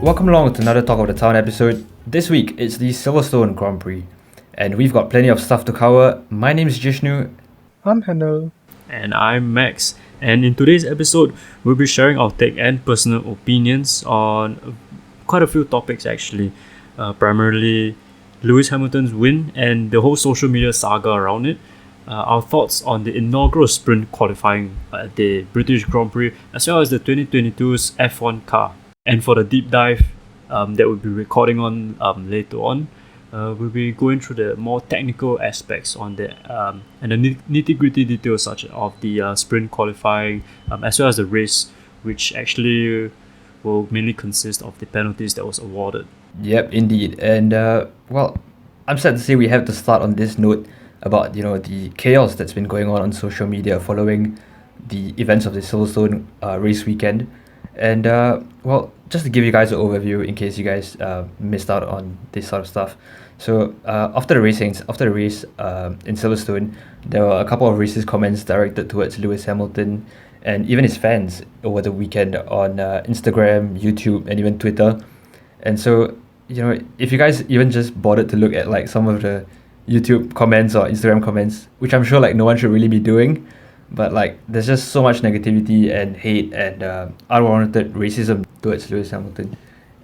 welcome along to another Talk of the Town episode. This week it's the Silverstone Grand Prix, and we've got plenty of stuff to cover. My name is Jishnu. I'm Hanno. And I'm Max. And in today's episode, we'll be sharing our take and personal opinions on quite a few topics actually. Primarily Lewis Hamilton's win and the whole social media saga around it. Our thoughts on the inaugural sprint qualifying at the British Grand Prix, as well as the 2022's F1 car. And for the deep dive that we'll be recording on later on, we'll be going through the more technical aspects on the and the nitty-gritty details such of the sprint qualifying, as well as the race, which actually will mainly consist of the penalties that was awarded. Yep, indeed. And I'm sad to say we have to start on this note about the chaos that's been going on social media following the events of the Silverstone race weekend. And just to give you guys an overview in case you guys missed out on this sort of stuff. So after the race in Silverstone, there were a couple of racist comments directed towards Lewis Hamilton and even his fans over the weekend on Instagram, YouTube, and even Twitter. And so, if you guys even just bothered to look at like some of the YouTube comments or Instagram comments, which I'm sure like no one should really be doing, but like there's just so much negativity and hate and unwarranted racism towards Lewis Hamilton.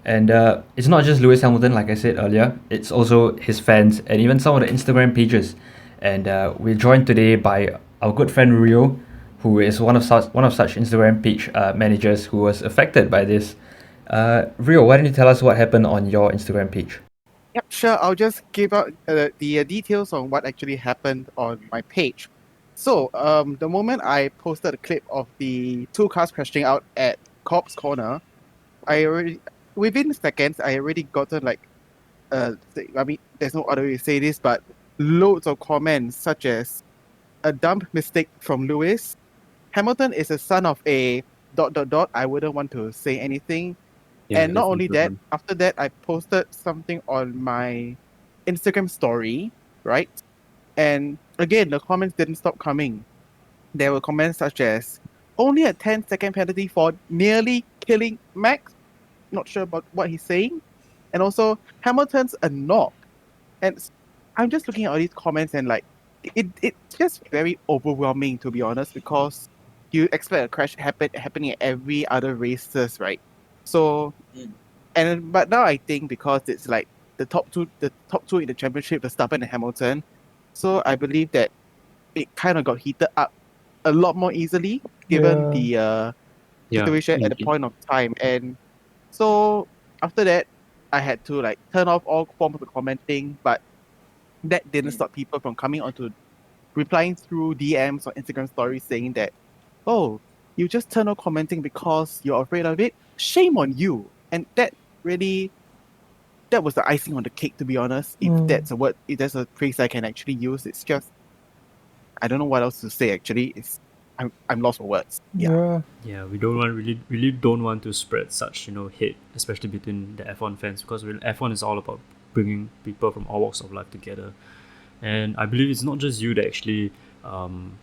And it's not just Lewis Hamilton, like I said earlier, it's also his fans and even some of the Instagram pages. And we're joined today by our good friend Rio, who is one of such Instagram page managers who was affected by this. Rio, why don't you tell us what happened on your Instagram page? Yep, sure. I'll just give out the details on what actually happened on my page. So, the moment I posted a clip of the two cars crashing out at Cobb's Corner, within seconds, I already gotten there's no other way to say this, but loads of comments such as a dumb mistake from Lewis. Hamilton is a son of a ... I wouldn't want to say anything. Yeah, and not that's only that, important. after that, I posted something on my Instagram story, right? And again, the comments didn't stop coming. There were comments such as, only a 10-second penalty for nearly killing Max. Not sure about what he's saying. And also, Hamilton's a knob. And I'm just looking at all these comments and like, it's just very overwhelming, to be honest, because you expect a crash happening at every other races, right? So, but now I think because it's like the top two in the championship, Verstappen and Hamilton, so I believe that it kind of got heated up a lot more easily given the situation at the point of time. And so after that, I had to like turn off all forms of commenting, but that didn't stop people from coming onto replying through DMs or Instagram stories saying that, oh, you just turn off commenting because you're afraid of it. Shame on you. And that was the icing on the cake, to be honest. If that's a word, if there's a phrase I can actually use, it's just, I don't know what else to say. Actually, I'm lost for words. Yeah, we really don't want to spread such hate, especially between the F1 fans, because F1 is all about bringing people from all walks of life together. And I believe it's not just you that actually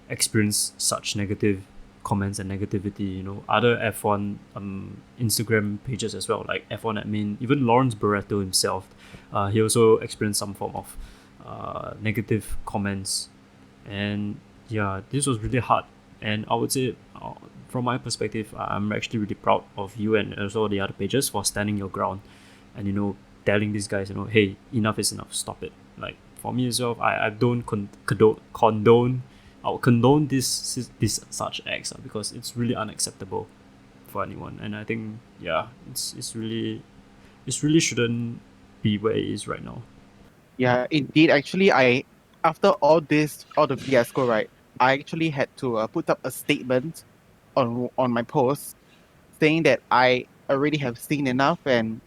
experience such negative comments and negativity. Other F1 Instagram pages as well, like F1 admin, even Lawrence Barretto himself, he also experienced some form of negative comments. And yeah, this was really hard. And I would say, from my perspective, I'm actually really proud of you and also the other pages for standing your ground and telling these guys, hey, enough is enough, stop it. Like for me as well, I don't condone this such acts because it's really unacceptable for anyone. And I think it's really shouldn't be where it is right now. Yeah, indeed. Actually, after all the fiasco, right, I actually had to put up a statement on my post saying that I already have seen enough, and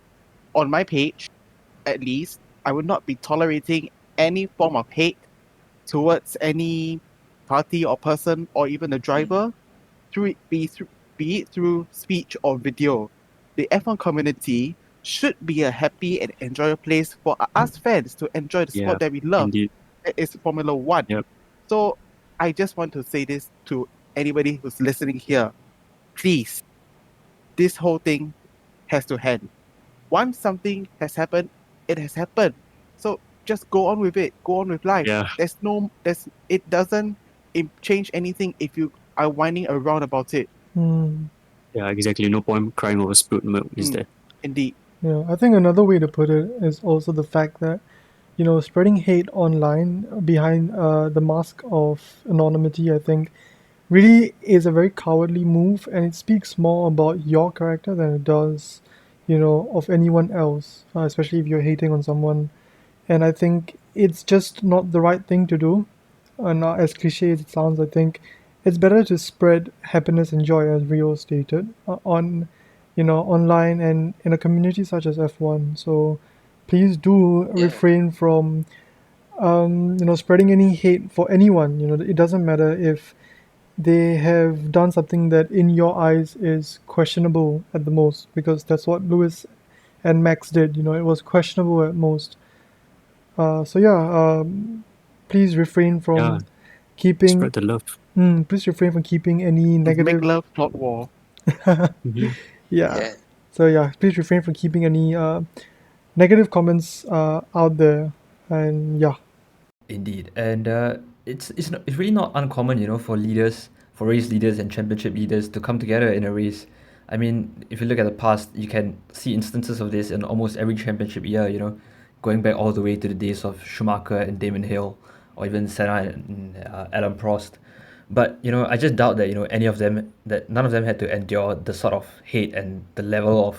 on my page, at least, I would not be tolerating any form of hate towards any party or person or even the driver, be it through speech or video. The F1 community should be a happy and enjoyable place for us fans to enjoy the sport that we love. Indeed. That is Formula One. Yep. So I just want to say this to anybody who's listening here. Please, this whole thing has to end. once something has happened, it has happened. So just go on with it. Go on with life. Yeah. It doesn't change anything if you are whining around about it. Yeah, exactly. No point crying over spilled milk, is there? Indeed. Yeah, I think another way to put it is also the fact that, spreading hate online behind the mask of anonymity, I think, really is a very cowardly move, and it speaks more about your character than it does, of anyone else, especially if you're hating on someone. And I think it's just not the right thing to do. And not as cliche as it sounds, I think it's better to spread happiness and joy, as Rio stated, on, online and in a community such as F1. So please do refrain from, spreading any hate for anyone. It doesn't matter if they have done something that in your eyes is questionable at the most, because that's what Lewis and Max did. It was questionable at most. So yeah, please refrain Yeah. from keeping. Spread the love. Please refrain from keeping any Make negative. love, not war. Mhm. Yeah. Yeah. So yeah, please refrain from keeping any negative comments out there, and yeah. Indeed, and it's really not uncommon, for leaders, for race leaders and championship leaders to come together in a race. I mean, if you look at the past, you can see instances of this in almost every championship year. Going back all the way to the days of Schumacher and Damon Hill, or even Senna and Adam Prost. But I just doubt that none of them had to endure the sort of hate and the level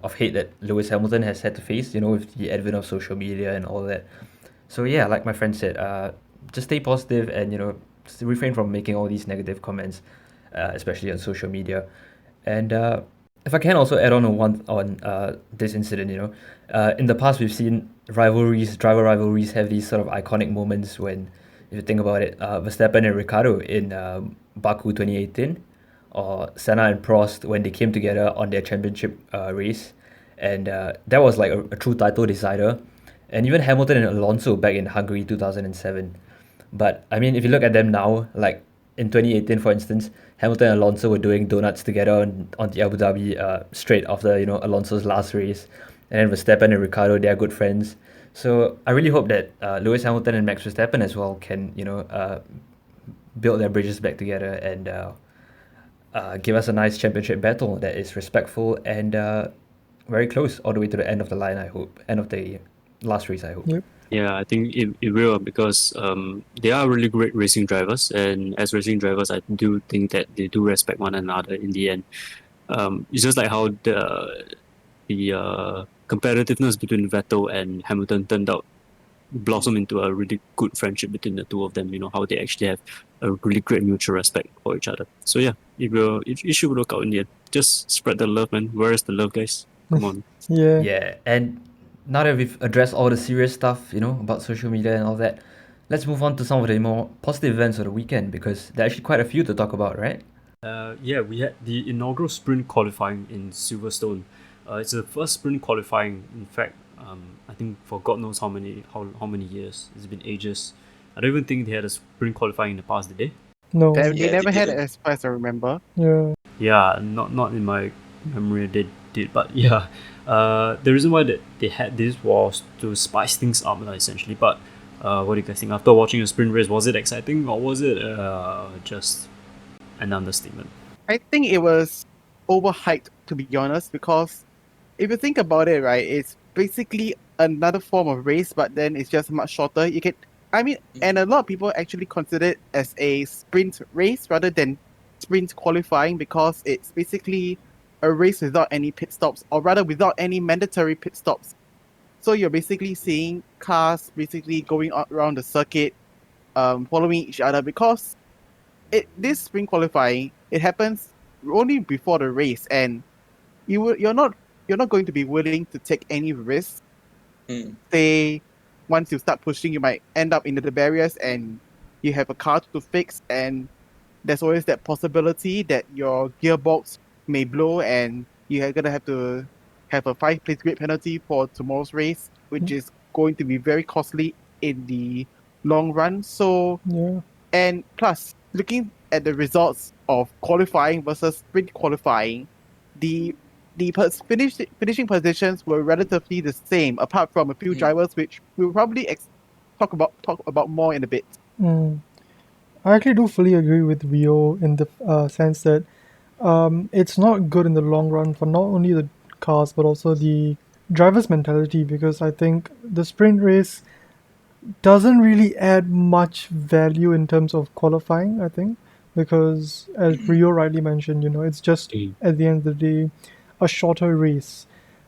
of hate that Lewis Hamilton has had to face. With the advent of social media and all that. So yeah, like my friend said, just stay positive and refrain from making all these negative comments, especially on social media. And if I can also add on this incident, in the past we've seen driver rivalries have these sort of iconic moments when, if you think about it, Verstappen and Ricardo in Baku 2018, or Senna and Prost when they came together on their championship race, and that was like a true title decider, and even Hamilton and Alonso back in Hungary 2007. But I mean, if you look at them now, like in 2018, for instance, Hamilton and Alonso were doing donuts together on the Abu Dhabi straight after Alonso's last race, and then Verstappen and Ricardo, they are good friends. So I really hope that Lewis Hamilton and Max Verstappen as well can build their bridges back together and give us a nice championship battle that is respectful and very close all the way to the end of the line. I hope, end of the last race. I hope. Yep. Yeah, I think it will, because they are really great racing drivers, and as racing drivers, I do think that they do respect one another in the end. It's just like how the competitiveness between Vettel and Hamilton turned out blossom into a really good friendship between the two of them. How they actually have a really great mutual respect for each other. So yeah, it should work out in the end. Just spread the love, man. Where is the love, guys? Come on. Yeah. Yeah, and now that we've addressed all the serious stuff, about social media and all that, let's move on to some of the more positive events of the weekend, because there are actually quite a few to talk about, right? Yeah, we had the inaugural sprint qualifying in Silverstone. It's the first sprint qualifying, in fact, I think for God knows how many years. It's been ages. I don't even think they had a sprint qualifying in the past, did they? No. They Yeah, never they had it, didn't. as far as I remember. Yeah. Yeah, not in my memory they did, but yeah. The reason why they had this was to spice things up, essentially. But what do you guys think? After watching the sprint race, was it exciting or was it just an understatement? I think it was overhyped, to be honest, because if you think about it, right, it's basically another form of race, but then it's just much shorter. And a lot of people actually consider it as a sprint race rather than sprint qualifying, because it's basically a race without any pit stops, or rather without any mandatory pit stops. So you're basically seeing cars basically going around the circuit, following each other, because this sprint qualifying, it happens only before the race, and you're not going to be willing to take any risks. Mm. Say, once you start pushing, you might end up into the barriers and you have a car to fix, and there's always that possibility that your gearbox may blow and you're gonna have to have a 5 place grid penalty for tomorrow's race, which is going to be very costly in the long run. So, Yeah. and plus, looking at the results of qualifying versus sprint qualifying, the the finishing positions were relatively the same, apart from a few drivers, which we'll probably talk about more in a bit. Mm. I actually do fully agree with Rio in the sense that it's not good in the long run for not only the cars but also the driver's mentality, because I think the sprint race doesn't really add much value in terms of qualifying, I think, because as Rio rightly mentioned, it's just at the end of the day a shorter race.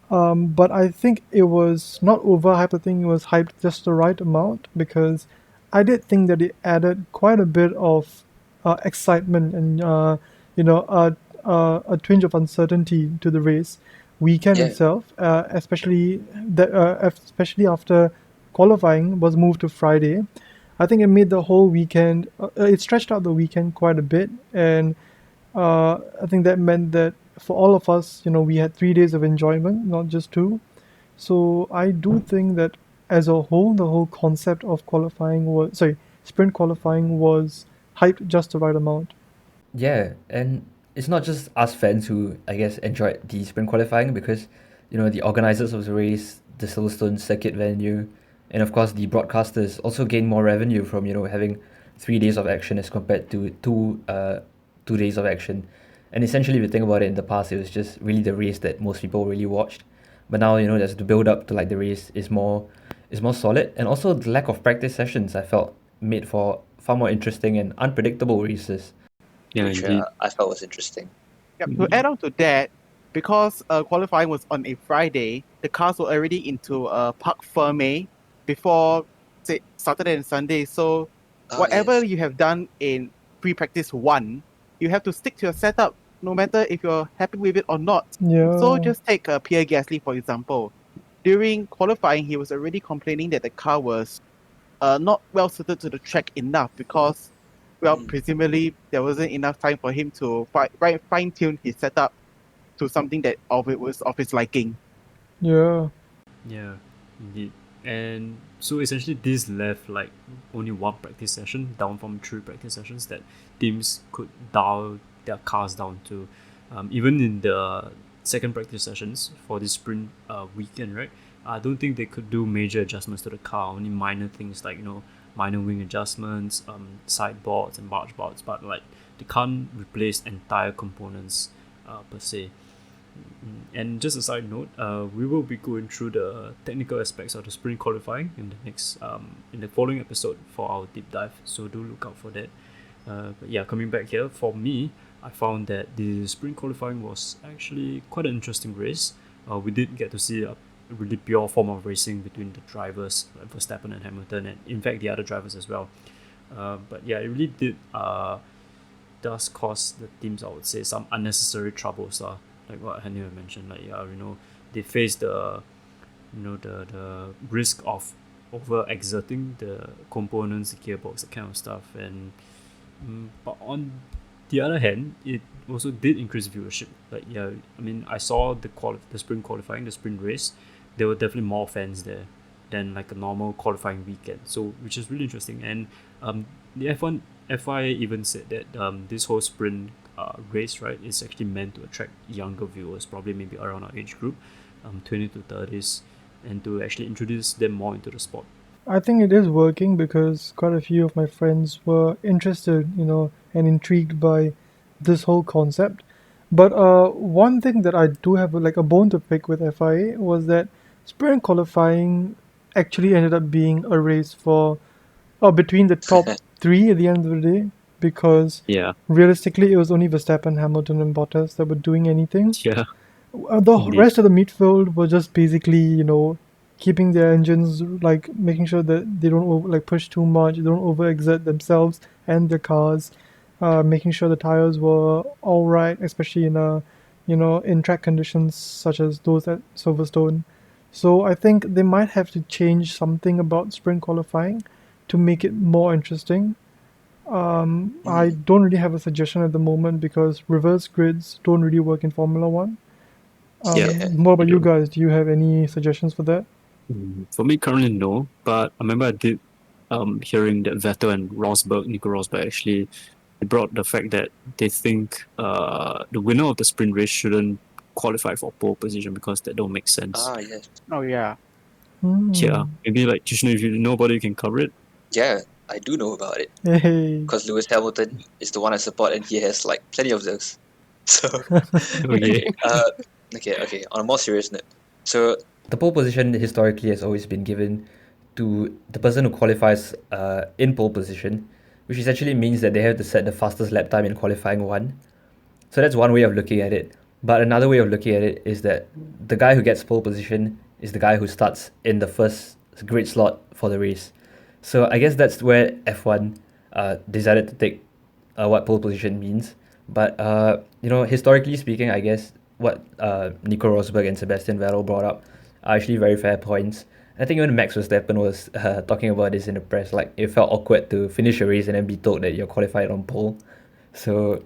But I think it was not overhyped. I think it was hyped just the right amount, because I did think that it added quite a bit of excitement and a twinge of uncertainty to the race weekend itself, especially after qualifying was moved to Friday. I think it made the whole weekend. It stretched out the weekend quite a bit, and I think that meant that for all of us, we had 3 days of enjoyment, not just two. So I do think that as a whole, the whole concept of sprint qualifying was hyped just the right amount. Yeah, and it's not just us fans who, I guess, enjoyed the sprint qualifying because, the organizers of the race, the Silverstone circuit venue, and of course the broadcasters also gain more revenue from, having 3 days of action as compared to 2 days of action. And essentially, if you think about it, in the past, it was just really the race that most people really watched. But now, there's the build up to like the race is more solid, and also the lack of practice sessions I felt made for far more interesting and unpredictable races. Yeah, which indeed. I felt was interesting. Yep. To add on to that, because qualifying was on a Friday, the cars were already into Parc Fermé before, say, Saturday and Sunday. So whatever Yes. you have done in pre-practice 1, you have to stick to your setup, no matter if you're happy with it or not. So Yeah. just take Pierre Gasly, for example. During qualifying, he was already complaining that the car was not well suited to the track enough because, well, presumably there wasn't enough time for him to fine tune his setup to something that was of his liking. Yeah. Yeah, indeed. And so essentially this left like only one practice session down from 3 practice sessions that teams could dial their cars down to. Even in the second practice sessions for this sprint weekend, right? I don't think they could do major adjustments to the car, only minor things like, minor wing adjustments, sideboards and barge boards, but like they can't replace entire components per se. And just a side note, we will be going through the technical aspects of the sprint qualifying in the following episode for our deep dive. So do look out for that. But yeah, coming back here, for me, I found that the sprint qualifying was actually quite an interesting race. We did get to see a really pure form of racing between the drivers, like Verstappen and Hamilton, and in fact the other drivers as well. But yeah, it really does cause the teams, I would say, some unnecessary troubles. Like what Henry mentioned, like they face the risk of over exerting the components, the gearbox, that kind of stuff, and but on the other hand, it also did increase viewership. Like I saw the sprint qualifying, the sprint race, there were definitely more fans there than like a normal qualifying weekend. So which is really interesting, and the F1 FIA even said that this whole sprint race, right, is actually meant to attract younger viewers, probably maybe around our age group, 20 to 30s, and to actually introduce them more into the sport. I think it is working because quite a few of my friends were interested, and intrigued by this whole concept. But one thing that I do have like a bone to pick with FIA was that sprint qualifying actually ended up being a race for between the top three at the end of the day, because Yeah, realistically it was only Verstappen, Hamilton, and Bottas that were doing anything. yeah, The indeed. rest of the midfield were just basically, keeping their engines, like making sure that they don't push too much, they don't overexert themselves and their cars, making sure the tires were all right, especially in track conditions such as those at Silverstone. So I think they might have to change something about sprint qualifying to make it more interesting. I don't really have a suggestion at the moment because reverse grids don't really work in Formula One. What about you guys? Do you have any suggestions for that? For me, currently no. But I remember I did hearing that Vettel and Nico Rosberg actually brought the fact that they think the winner of the sprint race shouldn't qualify for pole position because that don't make sense. Ah, yes. Oh yeah. Yeah, maybe like Jishnu, if you know about it, you can cover it. Yeah, I do know about it. Hey. Because Lewis Hamilton is the one I support, and he has like plenty of those. So Okay. okay. On a more serious note, so The pole position historically has always been given to the person who qualifies in pole position, which essentially means that they have to set the fastest lap time in qualifying one. So that's one way of looking at it. But another way of looking at it is that the guy who gets pole position is the guy who starts in the first grid slot for the race. So I guess that's where F1 decided to take what pole position means. But historically speaking, I guess what Nico Rosberg and Sebastian Vettel brought up are actually very fair points. I think even Max Verstappen was talking about this in the press. Like, it felt awkward to finish a race and then be told that you're qualified on pole. So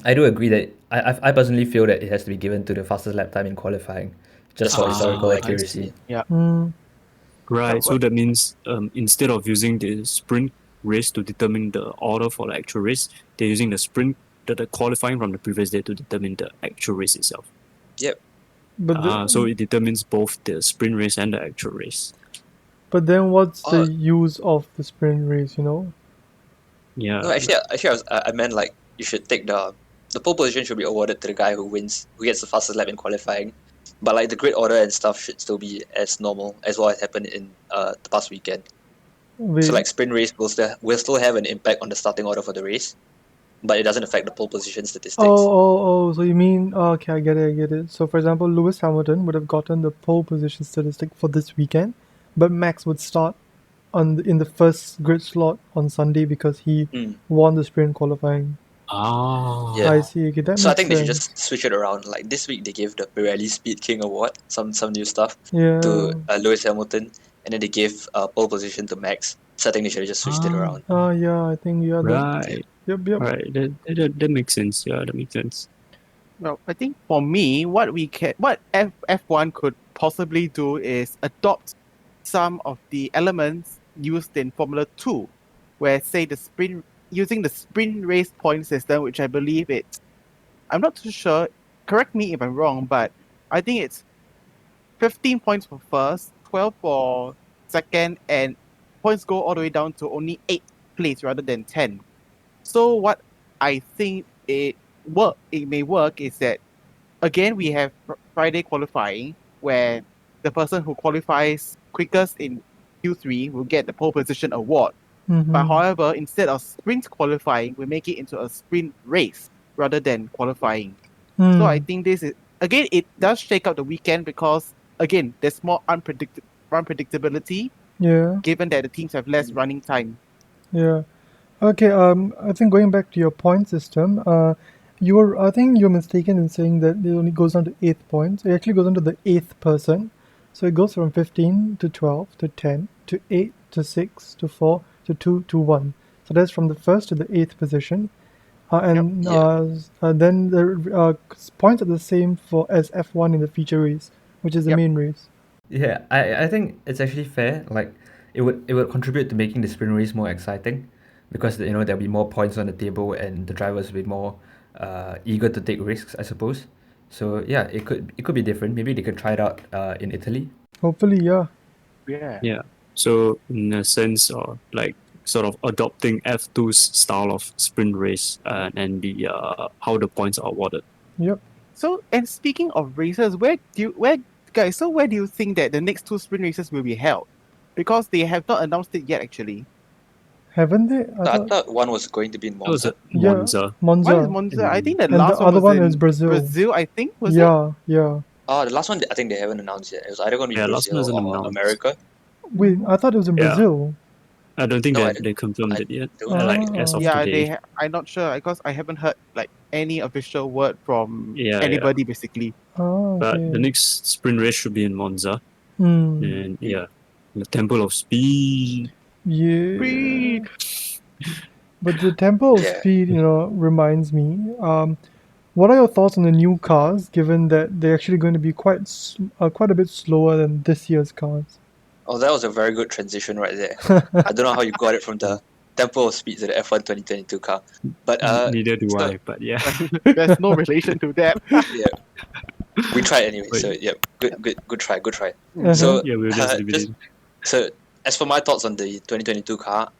I do agree that I personally feel that it has to be given to the fastest lap time in qualifying, just for historical I accuracy. see. Yeah. Right, so that means instead of using the sprint race to determine the order for the actual race, they're using the qualifying from the previous day to determine the actual race itself. Yep. But So it determines both the sprint race and the actual race. but then what's Oh. the use of the sprint race? You know. Yeah. No, actually, I meant like you should take the pole position should be awarded to the guy who gets the fastest lap in qualifying. But like the grid order and stuff should still be as normal as what happened in the past weekend. Wait. So like sprint race will still have an impact on the starting order for the race, but it doesn't affect the pole position statistics. Oh, so you mean, okay, I get it. So, for example, Lewis Hamilton would have gotten the pole position statistic for this weekend, but Max would start in the first grid slot on Sunday because he won the sprint qualifying. Yeah. I see. Okay, that So I makes think they should sense. just switch it around. Like this week, they gave the Pirelli Speed King Award, some new stuff Yeah. to Lewis Hamilton, and then they gave pole position to Max. So I think they should have just switched it around. Yeah, I think that. Right. Yep. Right. That makes sense. Yeah, that makes sense. Well, I think for me, what F1 could possibly do is adopt some of the elements used in Formula 2, where say using the sprint race point system, which I believe I'm not too sure, correct me if I'm wrong, but I think it's 15 points for first, 12 for second, and points go all the way down to only 8th place rather than 10. So what I think it may work is that, again, we have Friday qualifying, where the person who qualifies quickest in Q3 will get the pole position award. But however, instead of sprint qualifying, we make it into a sprint race rather than qualifying. So I think this is, again, it does shake out the weekend because, again, there's more unpredictability Yeah. given that the teams have less running time. Yeah. Okay. I think going back to your point system, I think you're mistaken in saying that it only goes down to 8 points. It actually goes down to the 8th person. So it goes from 15 to 12 to 10 to 8 to 6 to 4 to 2 to 1. So that's from the first to the 8th position. Then the points are the same as F1 in the feature race, which is the main race. Yeah, I think it's actually fair. Like, it would contribute to making the sprint race more exciting, because there'll be more points on the table and the drivers will be more eager to take risks, I suppose. So yeah, it could be different. Maybe they could try it out in Italy. Hopefully, yeah. Yeah. Yeah. So in a sense, like sort of adopting F2's style of sprint race and the how the points are awarded. Yep. So, and speaking of races, where do you think that the next 2 sprint races will be held? Because they have not announced it yet, actually. Haven't they? I thought one was going to be in That was Monza. at Monza. Monza. One is Monza. I think the And last the one other was one in is Brazil. Brazil, I think, was it? Yeah. Oh, the last one I think they haven't announced yet. It was either going to be Yeah, last one Brazil isn't or announced. America. Wait, I thought it was in Yeah. Brazil. I don't think No, they confirmed I it yet. don't Like know. as of Yeah, today. I'm not sure because I haven't heard like any official word from Yeah, anybody basically. Oh, But okay. the next sprint race should be in Monza. Hmm. And yeah, the Temple of Speed. Yeah. Speed. But the Temple of Yeah. Speed, reminds me. What are your thoughts on the new cars, given that they're actually going to be quite a bit slower than this year's cars? Oh, that was a very good transition right there. I don't know how you got it from the tempo of speed to the F1 2022 car. But Neither do so- I, but yeah. There's no relation to that. yeah, we tried anyway. But- So yeah, good try. Uh-huh. So yeah, we'll just leave it in. So as for my thoughts on the 2022 car,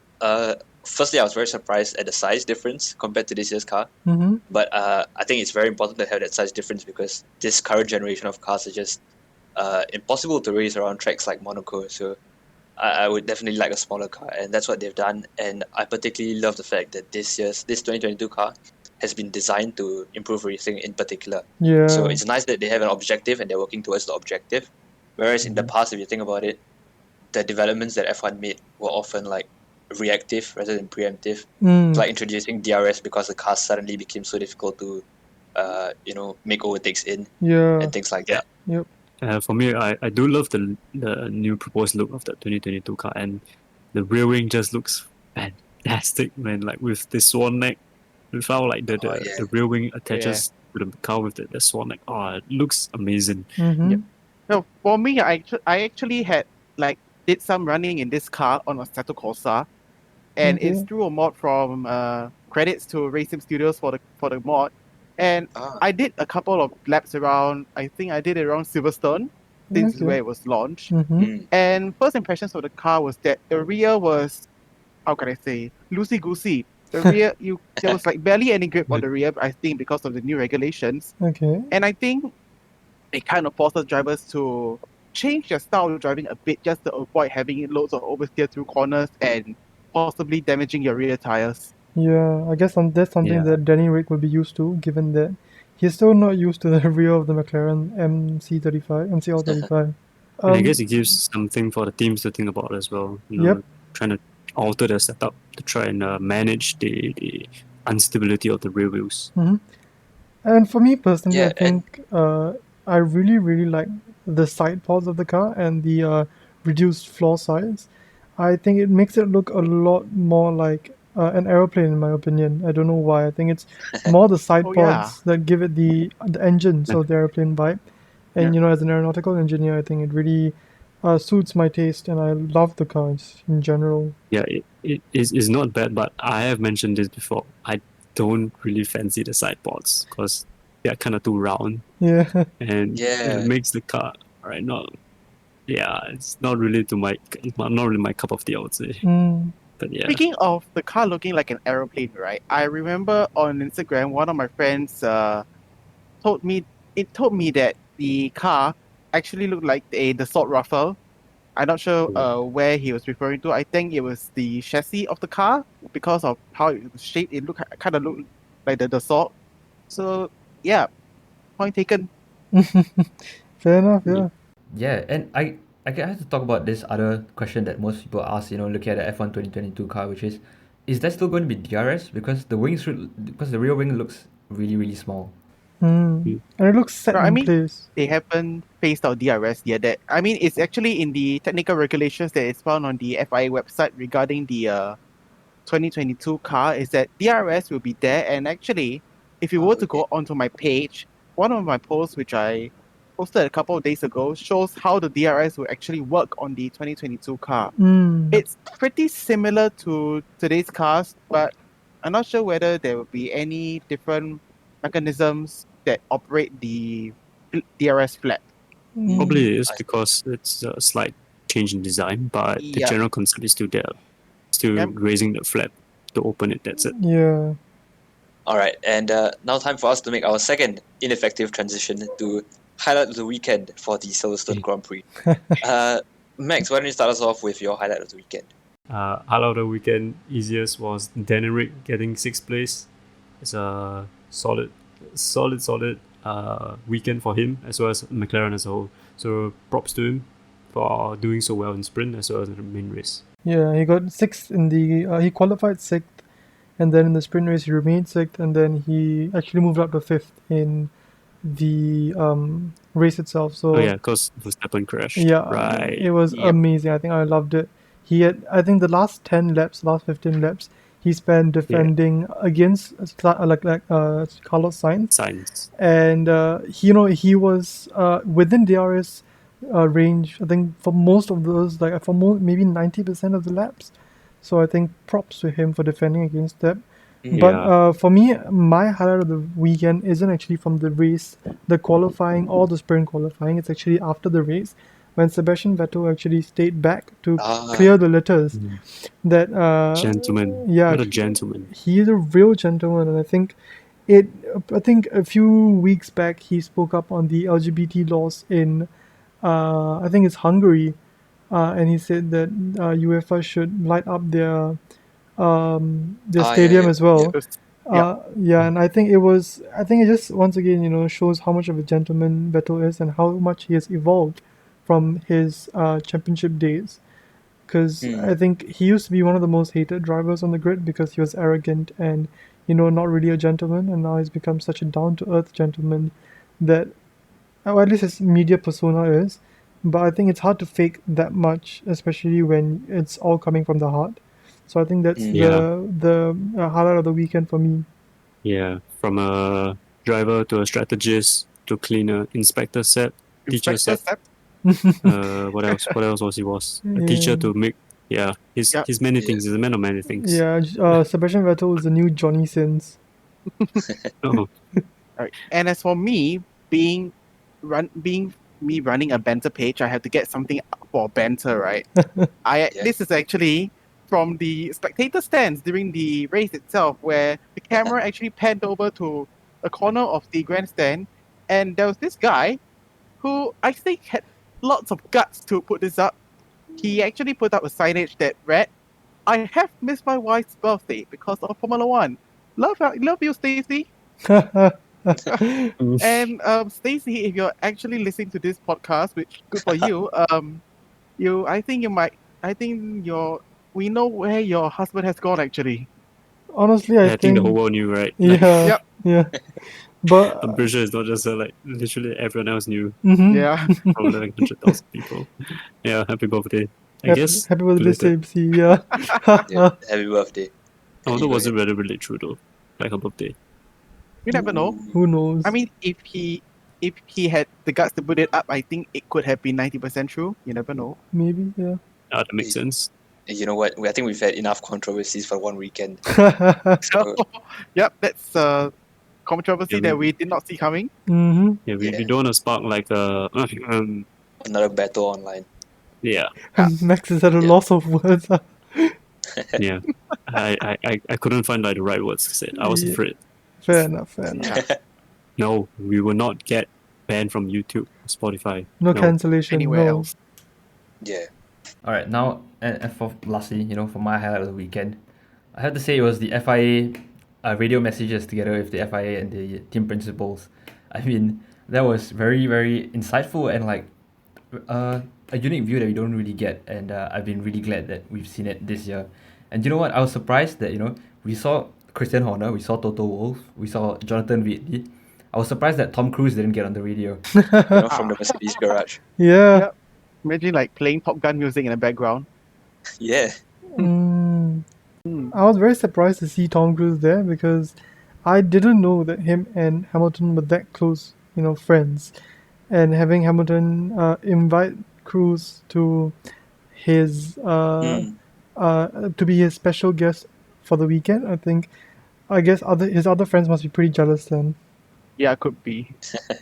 firstly I was very surprised at the size difference compared to this year's car. Mm-hmm. But I think it's very important to have that size difference because this current generation of cars are just impossible to race around tracks like Monaco. So I would definitely like a smaller car, and that's what they've done. And I particularly love the fact that this 2022 car has been designed to improve racing in particular. Yeah. So it's nice that they have an objective and they're working towards the objective. Whereas in the past, if you think about it, the developments that F1 made were often like reactive rather than preemptive. Mm. Like introducing DRS because the car suddenly became so difficult to, make overtakes in Yeah. and things like that. Yep. For me, I do love the new proposed look of the 2022 car, and the rear wing just looks fantastic, man. Like with the swan neck, without like the Oh, yeah. the rear wing attaches to the car with the swan neck. Oh, it looks amazing. Mm-hmm. Yep. No, for me, I actually had did some running in this car on a Assetto Corsa, and it's Okay. through a mod from credits to Racing Studios for the mod, and Ah, I did a couple of laps around. I think I did it around Silverstone, since is Okay. where it was launched. Mm-hmm. mm, And first impressions of the car was that the rear was, how can I say, loosey goosey. The rear, there was like barely any grip on the rear. I think because of the new regulations. Okay. And I think it kind of forces drivers to change their style of driving a bit just to avoid having loads of oversteer through corners and possibly damaging your rear tires. Yeah, I guess that's something Yeah. that Danny Rick will be used to, given that he's still not used to the rear of the McLaren MCL35. And I guess it gives something for the teams to think about as well. You know, Yep. trying to alter the setup to try and manage the instability of the rear wheels. And for me personally, Yeah, I think I really like the side pods of the car and the reduced floor size. I think it makes it look a lot more like an aeroplane, in my opinion. I don't know why. I think it's more the side Oh, pods that give it the engines Yeah. of the airplane vibe. And you know, as an aeronautical engineer, I think it really suits my taste, and I love the cars in general. Yeah, it is not bad, but I have mentioned this before. I don't really fancy the side pods because they are kind of too round, Yeah. and Yeah. it makes the car it's not really not really my cup of tea, I would say. Mm. But yeah, Speaking of the car looking like an aeroplane, right? I remember on Instagram, one of my friends told me that the car actually looked like the Dassault Rafale. I'm not sure where he was referring to. I think it was the chassis of the car because of how it was shaped. It kind of looked like the Dassault. So yeah, point taken. Fair enough, yeah. Yeah, and I have to talk about this other question that most people ask, looking at the F1 2022 car, which is there still going to be DRS? Because the rear wing looks really, really small. And it looks set No, I in mean- place. They haven't phased out DRS yet. It's actually in the technical regulations that is found on the FIA website regarding the 2022 car. Is that DRS will be there, and actually, if you were to go onto my page, one of my posts which I posted a couple of days ago shows how the DRS will actually work on the 2022 car. It's pretty similar to today's cars, but I'm not sure whether there will be any different mechanisms that operate the DRS flap. probably it is I see. because it's a slight change in design, but the Yeah. general concept is still there. Still Yep. raising the flap to open it. That's it. Yeah. All right, and now time for us to make our second ineffective transition to highlight of the weekend for the Silverstone Grand Prix. Max, why don't you start us off with your highlight of the weekend? Highlight of the weekend easiest was Danny Rick getting 6th place. It's a solid weekend for him as well as McLaren as a whole. So props to him for doing so well in sprint as well as in the main race. Yeah, he got sixth in the. He qualified sixth, and then in the sprint race he remained sixth, and then he actually moved up to fifth in the race itself. So Oh yeah, because Verstappen crashed. yeah, Right. it was Yep. amazing. I think I loved it. He had, I think, the last 15 laps, he spent defending against Carlos Sainz, Science. and he was within DRS range. I think for most of those, maybe 90% of the laps. So I think props to him for defending against that. Mm. But Yeah. for me, my highlight of the weekend isn't actually from the race, the qualifying, or the sprint qualifying. It's actually after the race when Sebastian Vettel actually stayed back to Ah, clear the litters. Mm. That Gentleman. yeah, What a gentleman. he is a real gentleman, and I think a few weeks back he spoke up on the LGBT laws in I think it's Hungary, and he said that UEFA should light up their yeah, stadium yeah, as well. Just- yeah. Yeah, and I think it just once again, shows how much of a gentleman Vettel is and how much he has evolved from his championship days. Because I Mm. think he used to be one of the most hated drivers on the grid because he was arrogant and, not really a gentleman. And now he's become such a down-to-earth gentleman that, or at least his media persona is. But I think it's hard to fake that much, especially when it's all coming from the heart. So I think that's Mm. Yeah. the highlight of the weekend for me. Yeah. From a driver to a strategist to cleaner, inspector set, teacher Inspector set. Sep. What else? What else was he? Was a Yeah. teacher to make. Yeah. He's Yeah. he's many Yeah. things. He's a man of many things. Yeah, Sebastian Vettel is the new Johnny Sins. Oh. Right. And as for me, being me running a banter page, I have to get something for banter, right? Yeah. This is actually from the spectator stands during the race itself, where the camera actually panned over to a corner of the grandstand, and there was this guy who I think had lots of guts to put this up. He actually put up a signage that read, "I have missed my wife's birthday because of Formula One. Love you, Stacy." And Stacy, if you're actually listening to this podcast, which good for you, I think we know where your husband has gone actually. Honestly, I think the whole world knew, right? Like, yeah, Yep. yeah. But I'm pretty sure it's not just like literally everyone else knew. mhm. Yeah. Probably like 100,000 people. Yeah, happy birthday. I happy, guess. happy birthday, belated. Stacey. Yeah. Yeah. Happy birthday. I wonder You was go it really true though? Like her birthday. You never know. ahead. Who knows? I mean, if he had the guts to put it up, I think it could have been 90% true. You never know. Maybe, yeah. Ah, that makes sense. You know what? I think we've had enough controversies for one weekend. So, Yep, that's a controversy Yeah, that we did not see coming. Mm-hmm. Yeah, we Yeah. don't want to spark like a another battle online. yeah. Max is at a Yeah. loss of words. Yeah. I couldn't find like the right words to say. I was Yeah. afraid. Fair enough, fair enough. No, we will not get banned from YouTube, Spotify. No cancellation. Anywhere no. else. Yeah. All right, now and for lastly, for my highlight of the weekend, I have to say it was the FIA radio messages together with the FIA and the team principals. I mean, that was very very insightful and like a unique view that we don't really get, and I've been really glad that we've seen it this year. And you know what? I was surprised that we saw Christian Horner, we saw Toto Wolff, we saw Jonathan Wheatley. I was surprised that Tom Cruise didn't get on the radio. From the Mercedes garage. Yeah. Yep. Imagine like playing Top Gun music in the background. Yeah. Mm. Hmm. I was very surprised to see Tom Cruise there because I didn't know that him and Hamilton were that close, friends. And having Hamilton invite Cruise to his to be his special guest for the weekend, I guess his other friends must be pretty jealous then. Yeah, could be.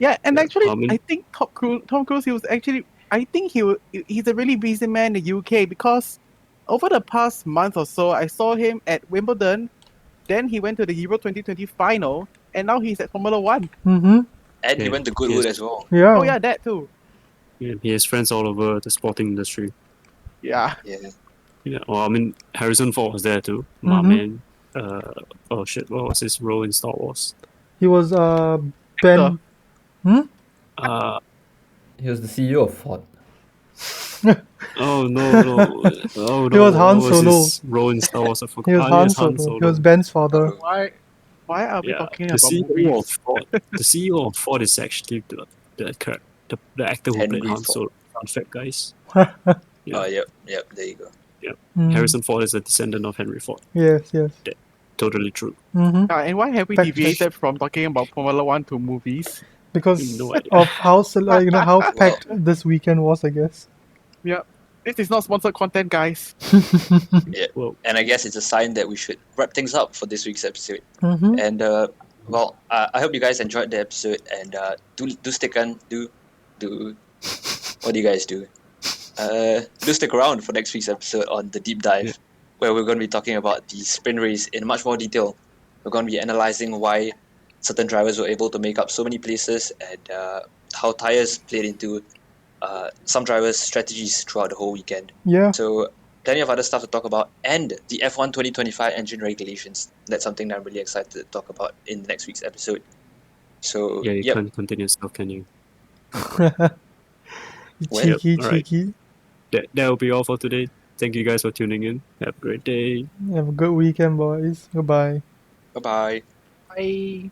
Yeah, and Yeah, actually, I mean- I think Tom Cruise, he was actually, I think he's a really busy man in the UK because over the past month or so, I saw him at Wimbledon. Then he went to the Euro 2020 final, and now he's at Formula One. Mm-hmm. And he Yeah. went to Goodwood Yes. as well. Yeah. Oh yeah, that too. Yeah, he has friends all over the sporting industry. Yeah. Yeah. Yeah, well, I mean, Harrison Ford was there too. My Mhm. man. Oh shit, what was his role in Star Wars? He was Ben. Uh, He was the CEO of Ford. oh no, no. Oh no. was Han what was Solo. his role in Star Wars? I forgot. He was Ah, Han yes, Solo. He was Ben's father. Why are we Yeah, talking the about CEO movies? of Ford. The CEO of Ford is actually the actor who Henry played Han Ford. Solo. Fun fact, guys. Oh, yep. There you go. Mm. Harrison Ford is a descendant of Henry Ford. Yes, yes. Totally true. Mm-hmm. And why have we Fact check. deviated from talking about Formula One to movies? Because No idea. of how how packed this weekend was, I guess. Yeah. This is not sponsored content, guys. Well, And I guess it's a sign that we should wrap things up for this week's episode. Mm-hmm. And I hope you guys enjoyed the episode, and do stick on. Do what do you guys do? Do stick around for next week's episode on the deep dive, Yeah. where we're going to be talking about the sprint race in much more detail. We're going to be analyzing why certain drivers were able to make up so many places, and how tires played into some drivers' strategies throughout the whole weekend. Yeah. So plenty of other stuff to talk about, and the F1 2025 engine regulations. That's something that I'm really excited to talk about in the next week's episode. So yeah, you yep. can't contain yourself, can you? Well, Cheeky, alright. cheeky. That will be all for today. Thank you guys for tuning in. Have a great day. Have a good weekend, boys. Goodbye. Bye bye. Bye.